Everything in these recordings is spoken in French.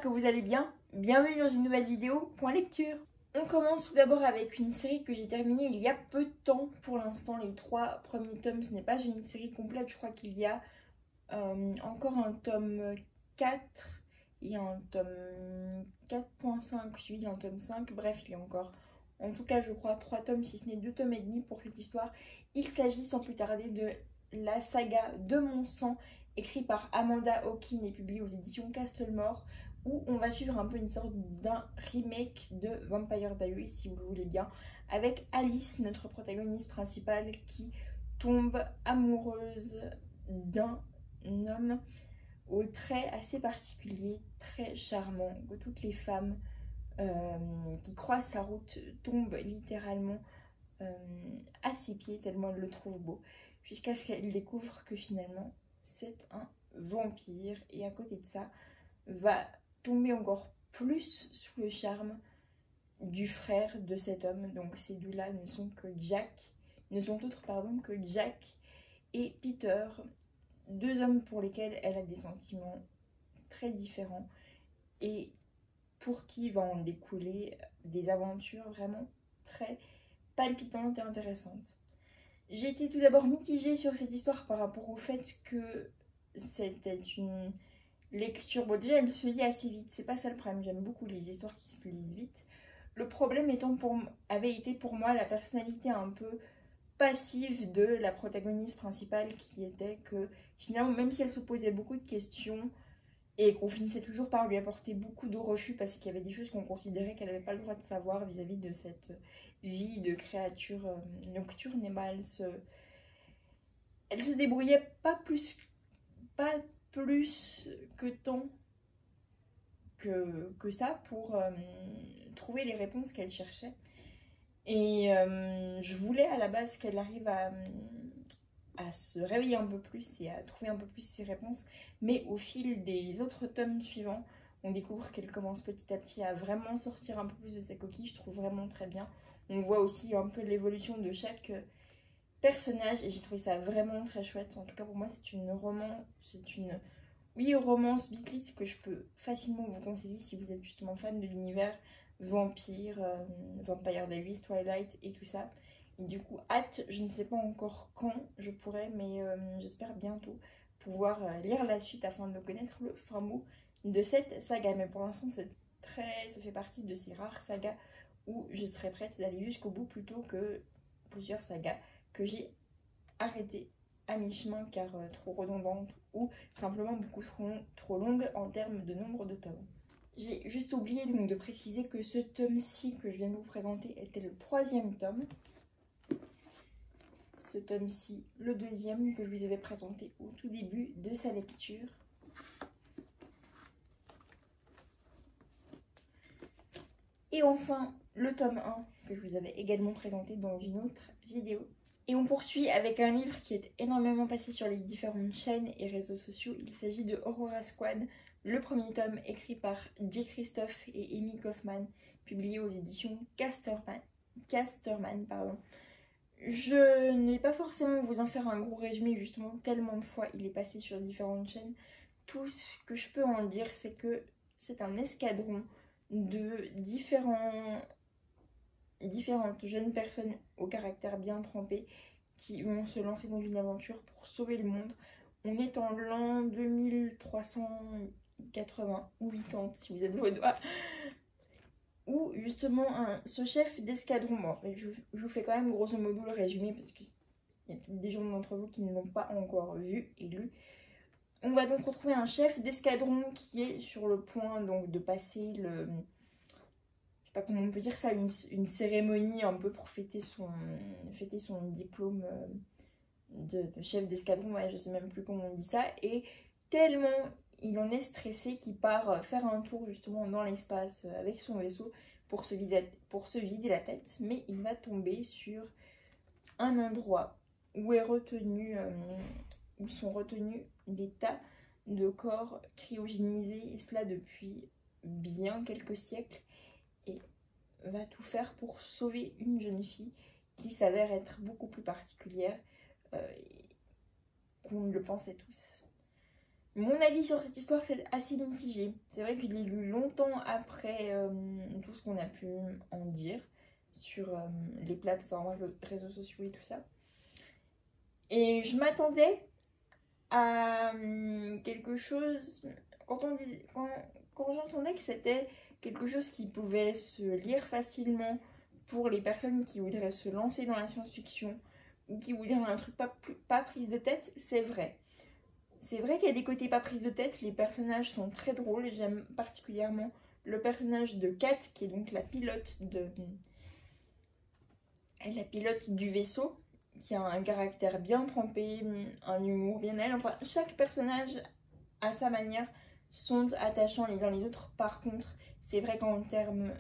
que vous allez bien. Bienvenue dans une nouvelle vidéo, point lecture. On commence tout d'abord avec une série que j'ai terminée il y a peu de temps. Pour l'instant, les 3 premiers tomes, ce n'est pas une série complète. Je crois qu'il y a encore un tome 4 et un tome 4.5 suivi d'un tome 5. Bref, il y a encore, en tout cas je crois, 3 tomes, si ce n'est 2 tomes et demi pour cette histoire. Il s'agit sans plus tarder de la saga de mon sang, écrit par Amanda Hawkin et publié aux éditions Castlemore, où on va suivre un peu une sorte d'un remake de Vampire Diaries, si vous le voulez bien, avec Alice, notre protagoniste principale, qui tombe amoureuse d'un homme aux traits assez particuliers, très charmant, que toutes les femmes qui croisent sa route tombent littéralement à ses pieds tellement elle le trouve beau, jusqu'à ce qu'elle découvre que finalement c'est un vampire, et à côté de ça va tomber encore plus sous le charme du frère de cet homme. Donc ces deux-là ne sont autres que Jack et Peter, deux hommes pour lesquels elle a des sentiments très différents et pour qui va en découler des aventures vraiment très palpitantes et intéressantes. J'ai été tout d'abord mitigée sur cette histoire par rapport au fait que c'était une lecture, bon déjà elle se lit assez vite, c'est pas ça le problème, j'aime beaucoup les histoires qui se lisent vite. Le problème avait été pour moi la personnalité un peu passive de la protagoniste principale, qui était que finalement, même si elle se posait beaucoup de questions et qu'on finissait toujours par lui apporter beaucoup de refus parce qu'il y avait des choses qu'on considérait qu'elle n'avait pas le droit de savoir vis-à-vis de cette vie de créature nocturne, et ben elle se débrouillait pas plus que tant que ça pour trouver les réponses qu'elle cherchait. Et je voulais à la base qu'elle arrive à se réveiller un peu plus et à trouver un peu plus ses réponses, mais au fil des autres tomes suivants, on découvre qu'elle commence petit à petit à vraiment sortir un peu plus de sa coquille. Je trouve vraiment très bien. On voit aussi un peu l'évolution de chaque personnage et j'ai trouvé ça vraiment très chouette. En tout cas pour moi c'est une romance bitlit que je peux facilement vous conseiller si vous êtes justement fan de l'univers vampire, Vampire Diaries, Twilight et tout ça. Et du coup, hâte, je ne sais pas encore quand je pourrai, mais j'espère bientôt pouvoir lire la suite afin de connaître le fin mot de cette saga. Mais pour l'instant, ça fait partie de ces rares sagas où je serais prête d'aller jusqu'au bout plutôt que plusieurs sagas que j'ai arrêtées à mi-chemin car trop redondantes ou simplement beaucoup trop longues en termes de nombre de tomes. J'ai juste oublié donc de préciser que ce tome-ci que je viens de vous présenter était le 3e tome. Ce tome-ci, le 2e que je vous avais présenté au tout début de sa lecture. Et enfin, le tome 1 que je vous avais également présenté dans une autre vidéo. Et on poursuit avec un livre qui est énormément passé sur les différentes chaînes et réseaux sociaux. Il s'agit de Aurora Squad, le premier tome écrit par Jay Kristoff et Amy Kaufman, publié aux éditions Casterman. Je ne vais pas forcément vous en faire un gros résumé, justement, tellement de fois il est passé sur différentes chaînes. Tout ce que je peux en dire, c'est que c'est un escadron de différentes jeunes personnes au caractère bien trempé qui vont se lancer dans une aventure pour sauver le monde. On est en l'an 2380 ou 80 si vous êtes vos doigts, où justement ce chef d'escadron, bon, je vous fais quand même grosso modo le résumé parce qu'il y a peut-être des gens d'entre vous qui ne l'ont pas encore vu et lu. On va donc retrouver un chef d'escadron qui est sur le point donc de passer je sais pas comment on peut dire ça, une cérémonie un peu pour fêter son diplôme de chef d'escadron, ouais, je sais même plus comment on dit ça, et tellement il en est stressé qu'il part faire un tour justement dans l'espace avec son vaisseau pour se vider la tête, mais il va tomber sur un endroit où sont retenus des tas de corps cryogénisés, et cela depuis bien quelques siècles, et va tout faire pour sauver une jeune fille qui s'avère être beaucoup plus particulière qu'on ne le pensait tous. Mon avis sur cette histoire, c'est assez mitigé. C'est vrai que je l'ai lu longtemps après tout ce qu'on a pu en dire sur les plateformes, réseaux sociaux et tout ça. Et je m'attendais à quelque chose... Quand j'entendais que c'était quelque chose qui pouvait se lire facilement pour les personnes qui voudraient se lancer dans la science-fiction ou qui voudraient un truc pas prise de tête, c'est vrai. C'est vrai qu'il y a des côtés pas prise de tête, les personnages sont très drôles, j'aime particulièrement le personnage de Kat, qui est donc la pilote du vaisseau, qui a un caractère bien trempé, un humour bien elle, enfin chaque personnage à sa manière sont attachants les uns les autres. Par contre, c'est vrai qu'en termes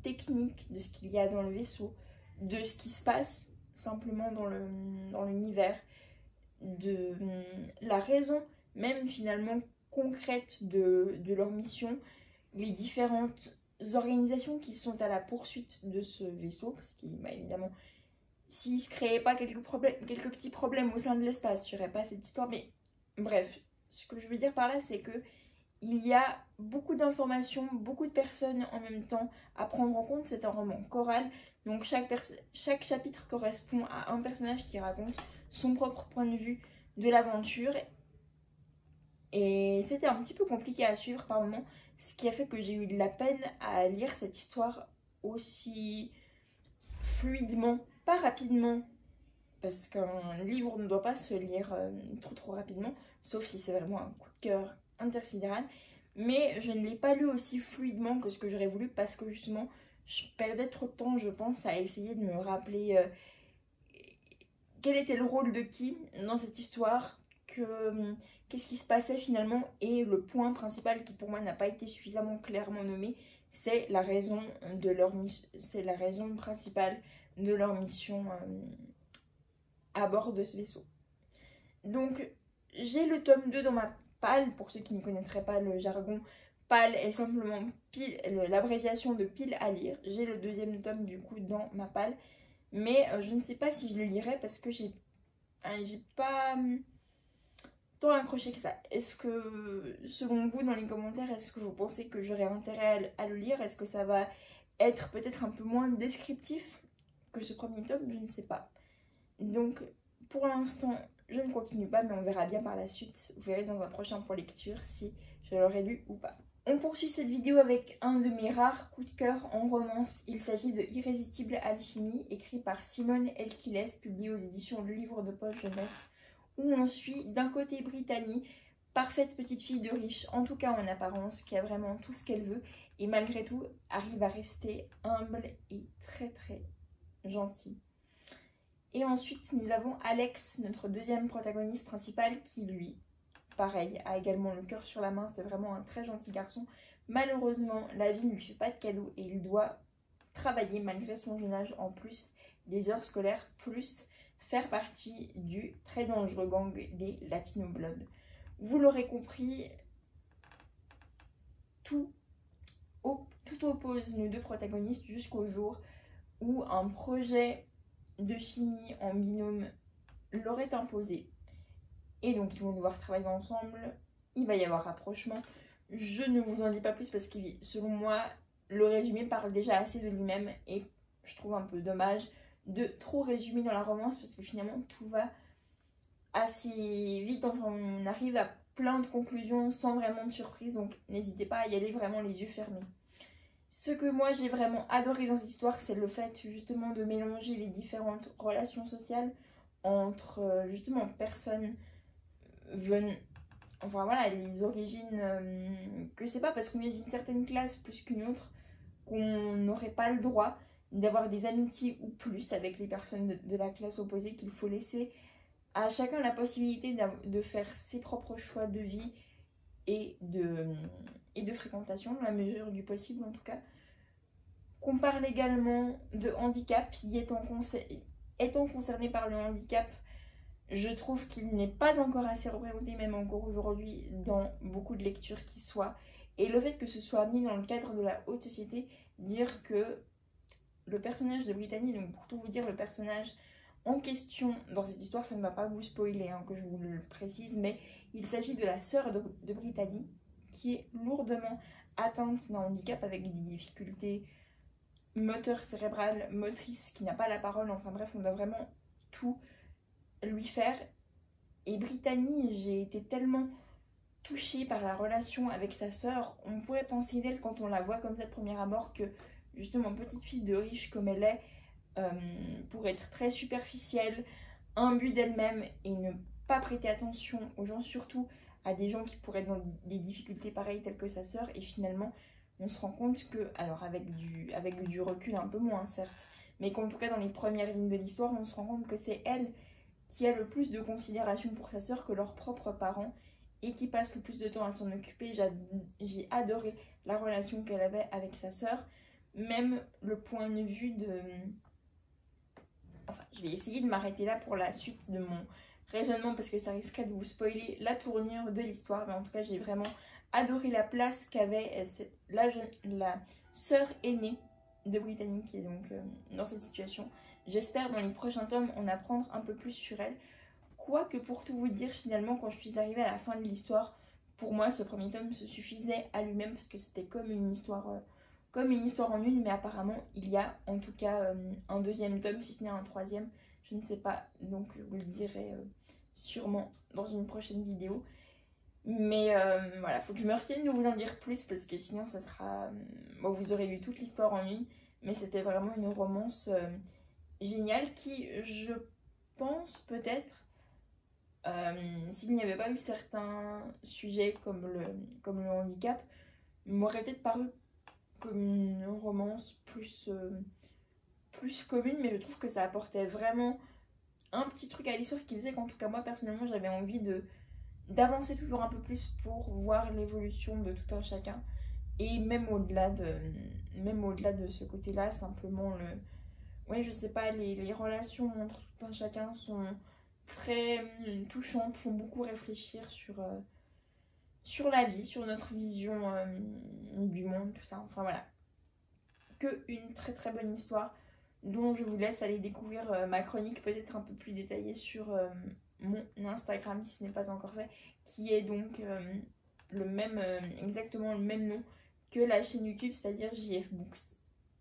techniques de ce qu'il y a dans le vaisseau, de ce qui se passe simplement dans l'univers, de la raison même finalement concrète de leur mission, les différentes organisations qui sont à la poursuite de ce vaisseau, parce qu'il bah, évidemment, s'il se créait pas quelques petits problèmes au sein de l'espace, il n'y aurait pas cette histoire. Mais bref, ce que je veux dire par là, c'est que il y a beaucoup d'informations, beaucoup de personnes en même temps à prendre en compte. C'est un roman choral, donc chaque chapitre correspond à un personnage qui raconte son propre point de vue de l'aventure. Et c'était un petit peu compliqué à suivre par moments, ce qui a fait que j'ai eu de la peine à lire cette histoire aussi fluidement, pas rapidement, parce qu'un livre ne doit pas se lire trop rapidement, sauf si c'est vraiment un coup de cœur intersidéral. Mais je ne l'ai pas lu aussi fluidement que ce que j'aurais voulu, parce que justement, je perdais trop de temps, je pense, à essayer de me rappeler quel était le rôle de qui dans cette histoire, qu'est-ce qui se passait finalement. Et le point principal qui pour moi n'a pas été suffisamment clairement nommé, c'est la raison de leur mission, c'est la raison principale de leur mission à bord de ce vaisseau. Donc j'ai le tome 2 dans ma palle. Pour ceux qui ne connaîtraient pas le jargon, PAL est simplement l'abréviation de pile à lire. J'ai le deuxième tome du coup dans ma palle, mais je ne sais pas si je le lirai parce que j'ai pas tant accroché que ça. Est-ce que, selon vous, dans les commentaires, est-ce que vous pensez que j'aurai intérêt à le lire? Est-ce que ça va être peut-être un peu moins descriptif que ce premier tome? Je ne sais pas. Donc, pour l'instant, je ne continue pas, mais on verra bien par la suite. Vous verrez dans un prochain pour lecture si je l'aurai lu ou pas. On poursuit cette vidéo avec un de mes rares coups de cœur en romance. Il s'agit de Irrésistible Alchimie, écrit par Simone Elkiles, publié aux éditions Le Livre de Poche Jeunesse, où on suit d'un côté Brittany, parfaite petite fille de riche, en tout cas en apparence, qui a vraiment tout ce qu'elle veut, et malgré tout arrive à rester humble et très gentille. Et ensuite, nous avons Alex, notre deuxième protagoniste principal, qui lui, pareil, a également le cœur sur la main. C'est vraiment un très gentil garçon. Malheureusement, la vie ne lui fait pas de cadeau et il doit travailler malgré son jeune âge, en plus des heures scolaires, plus faire partie du très dangereux gang des Latino Blood. Vous l'aurez compris, tout oppose nos deux protagonistes jusqu'au jour où un projet de chimie en binôme leur est imposé. Et donc ils vont devoir travailler ensemble, il va y avoir rapprochement. Je ne vous en dis pas plus parce que selon moi, le résumé parle déjà assez de lui-même et je trouve un peu dommage de trop résumer dans la romance parce que finalement tout va assez vite. Enfin, on arrive à plein de conclusions sans vraiment de surprise, donc n'hésitez pas à y aller vraiment les yeux fermés. Ce que moi j'ai vraiment adoré dans cette histoire, c'est le fait justement de mélanger les différentes relations sociales entre justement personnes enfin voilà, les origines, que c'est pas parce qu'on vient d'une certaine classe plus qu'une autre qu'on n'aurait pas le droit d'avoir des amitiés ou plus avec les personnes de la classe opposée, qu'il faut laisser à chacun la possibilité de faire ses propres choix de vie et de fréquentation, dans la mesure du possible en tout cas. Qu'on parle également de handicap, étant concerné par le handicap, je trouve qu'il n'est pas encore assez représenté, même encore aujourd'hui, dans beaucoup de lectures qui soient. Et le fait que ce soit mis dans le cadre de la haute société, dire que le personnage de Brittany, donc pour tout vous dire, le personnage en question dans cette histoire, ça ne va pas vous spoiler, hein, que je vous le précise, mais il s'agit de la sœur de Brittany qui est lourdement atteinte d'un handicap avec des difficultés moteur cérébral, motrice, qui n'a pas la parole, enfin bref, on doit vraiment tout lui faire. Et Brittany, j'ai été tellement touchée par la relation avec sa sœur, on pourrait penser d'elle quand on la voit comme ça de premier abord que justement petite fille de riche comme elle est, pour être très superficielle, imbue d'elle-même et ne pas prêter attention aux gens, surtout à des gens qui pourraient être dans des difficultés pareilles telles que sa sœur, et finalement on se rend compte que, alors avec du recul un peu moins certes, mais qu'en tout cas dans les premières lignes de l'histoire, on se rend compte que c'est elle qui a le plus de considération pour sa sœur que leurs propres parents et qui passe le plus de temps à s'en occuper. J'ai adoré la relation qu'elle avait avec sa sœur, même le point de vue de... Enfin, je vais essayer de m'arrêter là pour la suite de mon raisonnement parce que ça risquerait de vous spoiler la tournure de l'histoire, mais en tout cas j'ai vraiment adoré la place qu'avait la sœur aînée de Brittany qui est donc dans cette situation. J'espère dans les prochains tomes en apprendre un peu plus sur elle. Quoique pour tout vous dire, finalement quand je suis arrivée à la fin de l'histoire, pour moi ce premier tome se suffisait à lui-même parce que c'était comme une histoire en une, mais apparemment il y a en tout cas un deuxième tome, si ce n'est un troisième, je ne sais pas, donc je vous le dirai sûrement dans une prochaine vidéo. Mais voilà, faut que je me retienne de vous en dire plus parce que sinon ça sera... Bon, vous aurez lu toute l'histoire en une, mais c'était vraiment une romance géniale qui, je pense peut-être, s'il n'y avait pas eu certains sujets comme le handicap, m'aurait peut-être paru comme une romance plus commune, mais je trouve que ça apportait vraiment un petit truc à l'histoire qui faisait qu'en tout cas moi personnellement j'avais envie d'avancer toujours un peu plus pour voir l'évolution de tout un chacun, et même au-delà de ce côté-là, simplement ouais, je sais pas, les relations entre tout un chacun sont très touchantes, font beaucoup réfléchir sur la vie, sur notre vision du monde, tout ça, enfin voilà. Que une très très bonne histoire dont je vous laisse aller découvrir ma chronique peut-être un peu plus détaillée sur mon Instagram si ce n'est pas encore fait, qui est donc exactement le même nom que la chaîne YouTube, c'est-à-dire JF Books.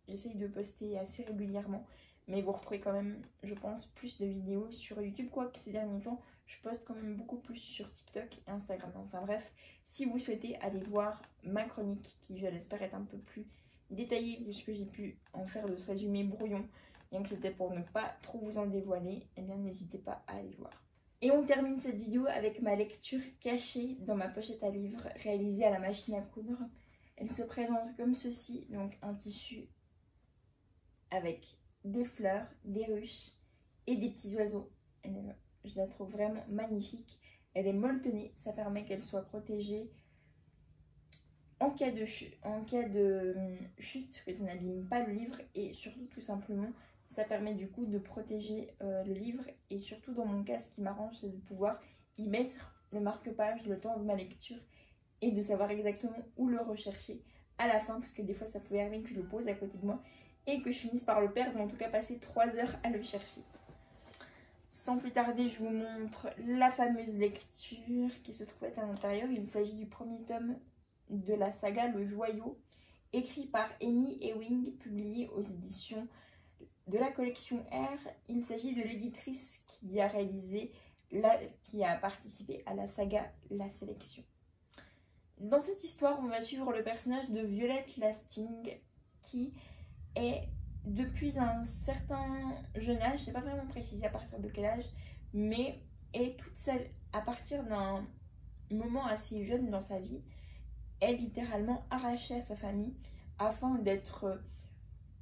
J'essaye de poster assez régulièrement, mais vous retrouvez quand même, je pense, plus de vidéos sur YouTube, quoique ces derniers temps, je poste quand même beaucoup plus sur TikTok et Instagram. Enfin bref, si vous souhaitez aller voir ma chronique, qui je l'espère est un peu plus détaillée que ce que j'ai pu en faire de ce résumé brouillon, bien que c'était pour ne pas trop vous en dévoiler, eh bien n'hésitez pas à aller voir. Et on termine cette vidéo avec ma lecture cachée dans ma pochette à livres réalisée à la machine à coudre. Elle se présente comme ceci, donc un tissu avec des fleurs, des ruches et des petits oiseaux. Je la trouve vraiment magnifique. Elle est molletonnée, ça permet qu'elle soit protégée en cas de chute, que ça n'abîme pas le livre, et surtout tout simplement ça permet du coup de protéger le livre, et surtout dans mon cas ce qui m'arrange c'est de pouvoir y mettre le marque-page le temps de ma lecture et de savoir exactement où le rechercher à la fin, parce que des fois ça pouvait arriver que je le pose à côté de moi et que je finisse par le perdre, ou en tout cas passer 3 heures à le chercher. Sans plus tarder, je vous montre la fameuse lecture qui se trouvait à l'intérieur. Il s'agit du premier tome de la saga Le Joyau, écrit par Amy Ewing, publié aux éditions de la collection R. Il s'agit de l'éditrice qui a participé à la saga La Sélection. Dans cette histoire, on va suivre le personnage de Violette Lasting, qui est, depuis un certain jeune âge, je ne sais pas vraiment préciser à partir de quel âge, mais est à partir d'un moment assez jeune dans sa vie, est littéralement arrachée à sa famille afin d'être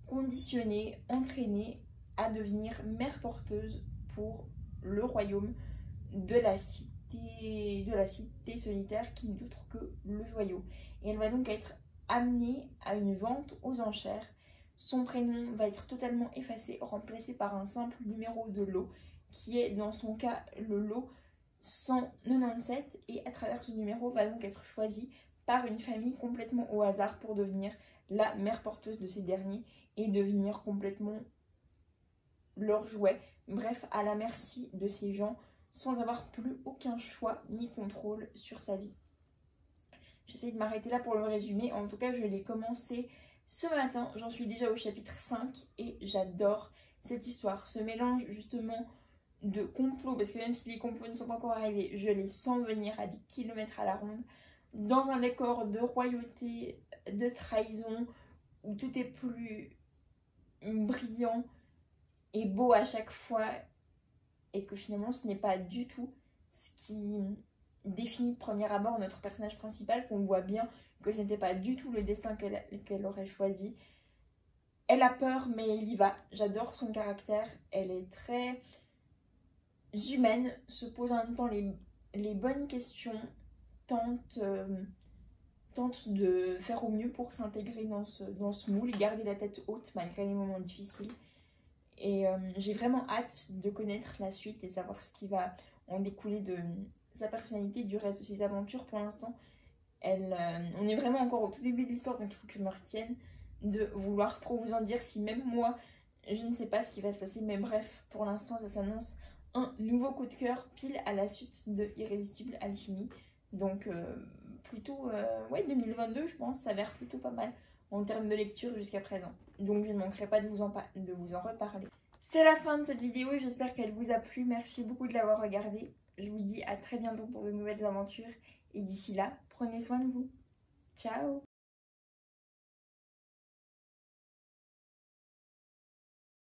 conditionnée, entraînée à devenir mère porteuse pour le royaume de la cité solitaire qui n'est autre que le Joyau. Et elle va donc être amenée à une vente aux enchères. Son prénom va être totalement effacé, remplacé par un simple numéro de lot, qui est dans son cas le lot 197, et à travers ce numéro va donc être choisi par une famille complètement au hasard pour devenir la mère porteuse de ces derniers et devenir complètement leur jouet, bref, à la merci de ces gens sans avoir plus aucun choix ni contrôle sur sa vie. J'essaie de m'arrêter là pour le résumer. En tout cas, je l'ai commencé ce matin. J'en suis déjà au chapitre 5 et j'adore cette histoire. Ce mélange justement de complots, parce que même si les complots ne sont pas encore arrivés, je les sens venir à des kilomètres à la ronde. Dans un décor de royauté, de trahison, où tout est plus brillant et beau à chaque fois. Et que finalement, ce n'est pas du tout ce qui définit de premier abord notre personnage principal, qu'on voit bien que ce n'était pas du tout le destin qu'elle aurait choisi. Elle a peur, mais elle y va. J'adore son caractère. Elle est très humaine, se pose en même temps les bonnes questions, tente de faire au mieux pour s'intégrer dans ce moule, garder la tête haute malgré les moments difficiles. Et j'ai vraiment hâte de connaître la suite et savoir ce qui va en découler de sa personnalité, du reste de ses aventures. Pour l'instant, on est vraiment encore au tout début de l'histoire, donc il faut que je me retienne de vouloir trop vous en dire si même moi, je ne sais pas ce qui va se passer. Mais bref, pour l'instant, ça s'annonce un nouveau coup de cœur pile à la suite de Irrésistible Alchimie. Donc plutôt, ouais, 2022, je pense, ça a l'air plutôt pas mal en termes de lecture jusqu'à présent. Donc je ne manquerai pas de vous en reparler. C'est la fin de cette vidéo, j'espère qu'elle vous a plu. Merci beaucoup de l'avoir regardée. Je vous dis à très bientôt pour de nouvelles aventures. Et d'ici là, prenez soin de vous. Ciao!